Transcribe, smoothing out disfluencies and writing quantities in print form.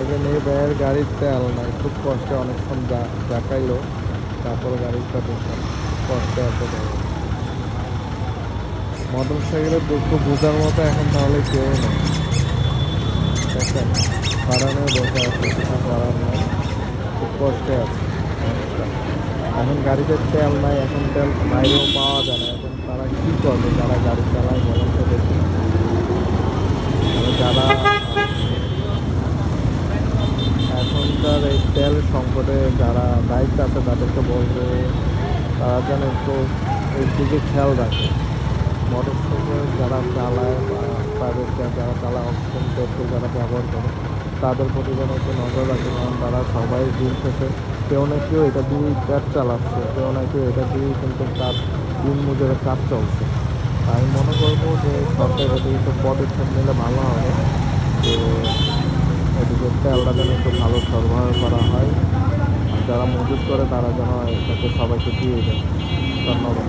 এখানে এই ভাইয়ের গাড়ির তেল নাই, খুব কষ্টে অনেকক্ষণ দেখাইলো, তারপরে গাড়িটা দেখলাম খুব কষ্টে আছে ভাই। মোটর সাইকেলের দুঃখ বোঝার মতো এখন তাহলে কেউ নেই, দেখেন কারণে বসে আছে, কিছু করার নাই, খুব কষ্টে আছে মানুষটা। এখন গাড়িতে তেল নাই, এখন তেল বাইরেও পাওয়া যায় না, এখন তারা কি করবে যারা গাড়ি চালায় বলেন তো দেখি। মানে যারা এখনকার এই তেল সংকটে যারা দায়িত্ব আছে তাদেরকে বলবো তারা যেন একটু এই দিকে খেয়াল রাখে। মোটর সাইকেল যারা চালায় বা প্রাইভেট কার যারা চালায়, অক্সিজেন পেট্রোল যারা ব্যবহার করে তাদের প্রতি যেন একটু নজর রাখে, কারণ তারা সবাই দিন শেষে কেউ না কেউ এটা দিয়েই পেট চালাচ্ছে, কেউ না কেউ এটা দিয়েই কিন্তু তার দিন মজুরের কাজ চলছে। আমি মনে করবো যে সরকার এদিকে একটু পদক্ষেপ নিলে ভালো হবে, যে এদিকে তেলটা যেন একটু ভালো সরবরাহ করা হয়, আর যারা মজুত করে তারা যেন এটাকে সবাইকে দিয়ে দেয়। ধন্যবাদ।